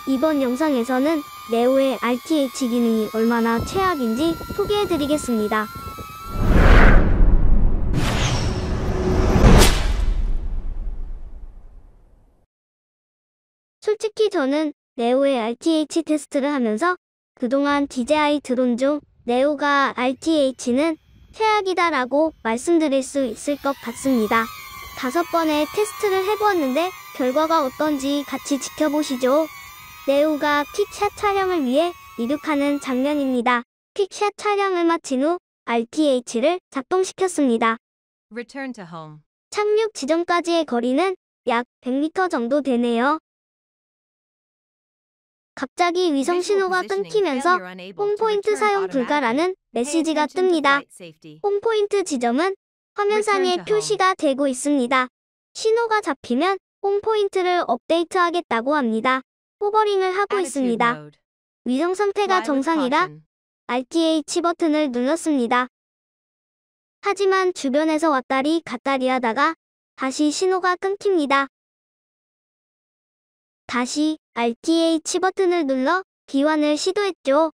이번 영상에서는 네오의 RTH 기능이 얼마나 최악인지 소개해드리겠습니다. 솔직히 저는 네오의 RTH 테스트를 하면서 그동안 DJI 드론 중 네오가 RTH는 최악이다라고 말씀드릴 수 있을 것 같습니다. 5번의 테스트를 해보았는데 결과가 어떤지 같이 지켜보시죠. 네오가 퀵샷 촬영을 위해 이륙하는 장면입니다. 퀵샷 촬영을 마친 후 RTH를 작동시켰습니다. Return to home. 착륙 지점까지의 거리는 약 100m 정도 되네요. 갑자기 위성 신호가 끊기면서 홈포인트 사용 불가라는 메시지가 뜹니다. 홈포인트 지점은 화면상에 표시가 되고 있습니다. 신호가 잡히면 홈포인트를 업데이트하겠다고 합니다. 호버링을 하고 있습니다. 위성 상태가 정상이라 RTH 버튼을 눌렀습니다. 하지만 주변에서 왔다리 갔다리 하다가 다시 신호가 끊깁니다. 다시 RTH 버튼을 눌러 귀환을 시도했죠.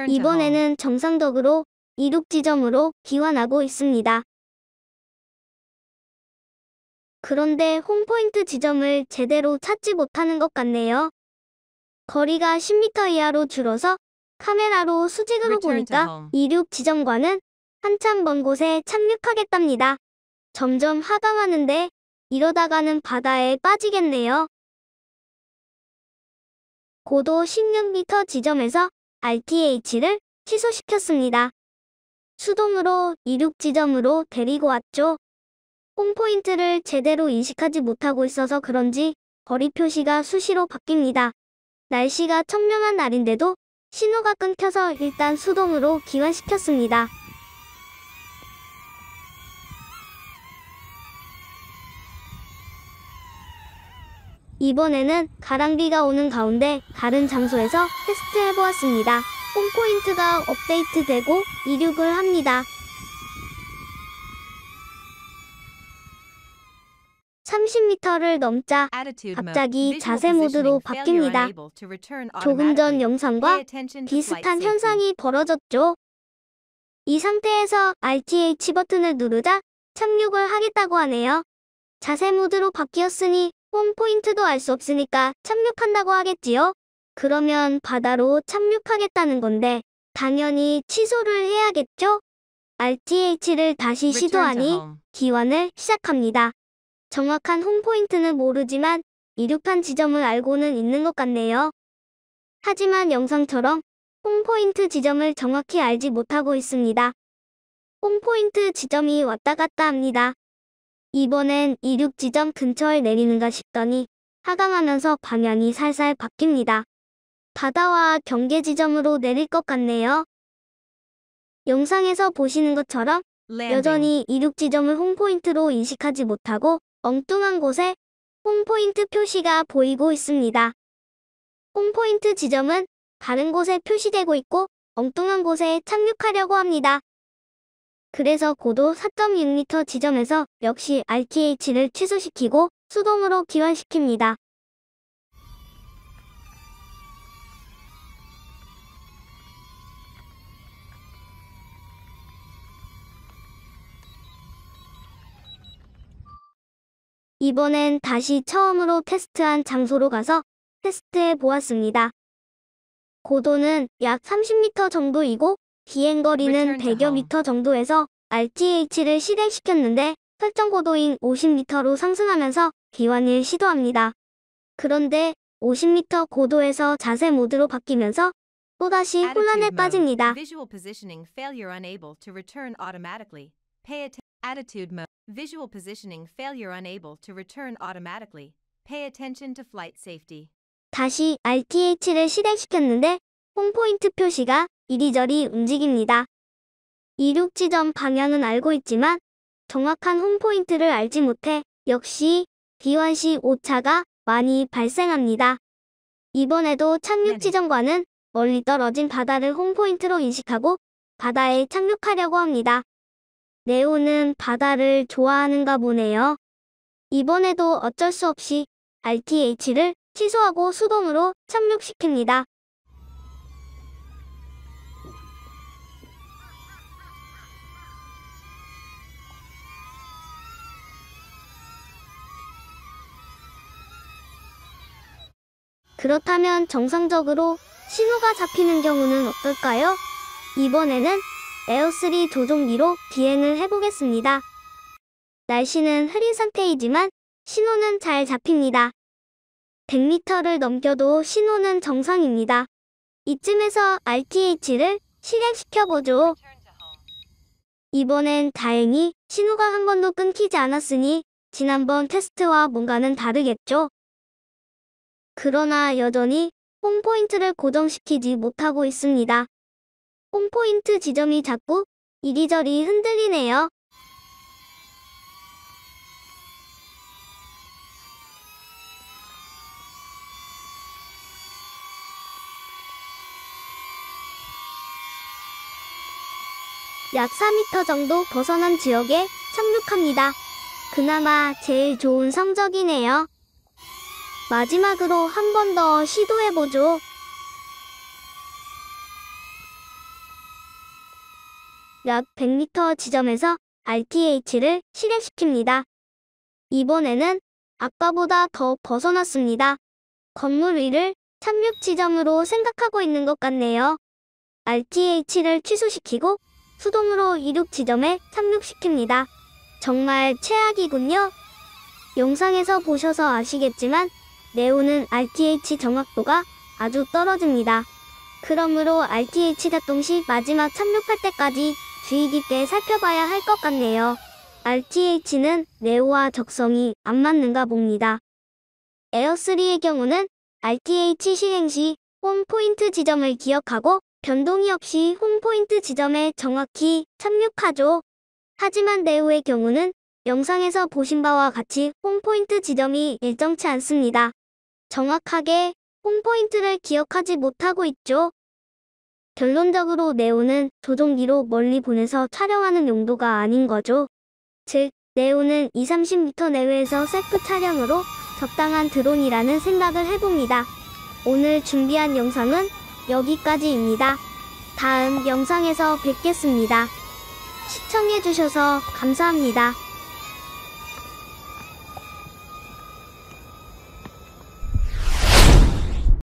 이번에는 정상적으로 이륙 지점으로 귀환하고 있습니다. 그런데 홈포인트 지점을 제대로 찾지 못하는 것 같네요. 거리가 10m 이하로 줄어서 카메라로 수직으로 보니까 이륙 지점과는 한참 먼 곳에 착륙하겠답니다. 점점 하강하는데 이러다가는 바다에 빠지겠네요. 고도 16m 지점에서 RTH를 취소시켰습니다. 수동으로 이륙 지점으로 데리고 왔죠. 홈포인트를 제대로 인식하지 못하고 있어서 그런지 거리 표시가 수시로 바뀝니다. 날씨가 청명한 날인데도 신호가 끊겨서 일단 수동으로 기환시켰습니다. 이번에는 가랑비가 오는 가운데 다른 장소에서 테스트해보았습니다. 홈포인트가 업데이트되고 이륙을 합니다. 30m를 넘자 갑자기 자세 모드로 바뀝니다. 조금 전 영상과 비슷한 현상이 벌어졌죠. 이 상태에서 RTH 버튼을 누르자 착륙을 하겠다고 하네요. 자세 모드로 바뀌었으니 홈포인트도 알 수 없으니까 착륙한다고 하겠지요? 그러면 바다로 착륙하겠다는 건데 당연히 취소를 해야겠죠? RTH를 다시 시도하니 기환을 시작합니다. 정확한 홈포인트는 모르지만 이륙한 지점을 알고는 있는 것 같네요. 하지만 영상처럼 홈포인트 지점을 정확히 알지 못하고 있습니다. 홈포인트 지점이 왔다 갔다 합니다. 이번엔 이륙 지점 근처에 내리는가 싶더니 하강하면서 방향이 살살 바뀝니다. 바다와 경계 지점으로 내릴 것 같네요. 영상에서 보시는 것처럼 여전히 이륙 지점을 홈포인트로 인식하지 못하고 엉뚱한 곳에 홈포인트 표시가 보이고 있습니다. 홈포인트 지점은 다른 곳에 표시되고 있고 엉뚱한 곳에 착륙하려고 합니다. 그래서 고도 4.6m 지점에서 역시 RTH를 취소시키고 수동으로 기환시킵니다. 이번엔 다시 처음으로 테스트한 장소로 가서 테스트해 보았습니다. 고도는 약 30m 정도이고 비행거리는 100여 미터 정도에서 RTH를 실행시켰는데 설정 고도인 50m로 상승하면서 귀환을 시도합니다. 그런데 50m 고도에서 자세 모드로 바뀌면서 또다시 혼란에 빠집니다. Visual positioning failure unable to return automatically. Pay attention to flight safety. 다시 RTH를 실행시켰는데 홈포인트 표시가 이리저리 움직입니다. 이륙 지점 방향은 알고 있지만 정확한 홈포인트를 알지 못해 역시 귀환 시 오차가 많이 발생합니다. 이번에도 착륙 지점과는 멀리 떨어진 바다를 홈포인트로 인식하고 바다에 착륙하려고 합니다. 네오는 바다를 좋아하는가 보네요. 이번에도 어쩔 수 없이 RTH를 취소하고 수동으로 착륙시킵니다. 그렇다면 정상적으로 신호가 잡히는 경우는 어떨까요? 이번에는 에어3 조종기로 비행을 해보겠습니다. 날씨는 흐린 상태이지만 신호는 잘 잡힙니다. 100m를 넘겨도 신호는 정상입니다. 이쯤에서 RTH를 실행시켜보죠. 이번엔 다행히 신호가 한 번도 끊기지 않았으니 지난번 테스트와 뭔가는 다르겠죠. 그러나 여전히 홈포인트를 고정시키지 못하고 있습니다. 홈포인트 지점이 자꾸 이리저리 흔들리네요. 약 4m 정도 벗어난 지역에 착륙합니다. 그나마 제일 좋은 성적이네요. 마지막으로 한 번 더 시도해보죠. 약 100m 지점에서 RTH를 실행시킵니다. 이번에는 아까보다 더 벗어났습니다. 건물 위를 착륙 지점으로 생각하고 있는 것 같네요. RTH를 취소시키고 수동으로 이륙 지점에 착륙시킵니다. 정말 최악이군요. 영상에서 보셔서 아시겠지만 네오는 RTH 정확도가 아주 떨어집니다. 그러므로 RTH 작동 시 마지막 착륙할 때까지 주의 깊게 살펴봐야 할 것 같네요. RTH는 네오와 적성이 안 맞는가 봅니다. 에어3의 경우는 RTH 실행 시 홈포인트 지점을 기억하고 변동이 없이 홈포인트 지점에 정확히 착륙하죠. 하지만 네오의 경우는 영상에서 보신 바와 같이 홈포인트 지점이 일정치 않습니다. 정확하게 홈포인트를 기억하지 못하고 있죠. 결론적으로 네오는 조종기로 멀리 보내서 촬영하는 용도가 아닌 거죠. 즉, 네오는 20-30m 내외에서 셀프 촬영으로 적당한 드론이라는 생각을 해봅니다. 오늘 준비한 영상은 여기까지입니다. 다음 영상에서 뵙겠습니다. 시청해주셔서 감사합니다.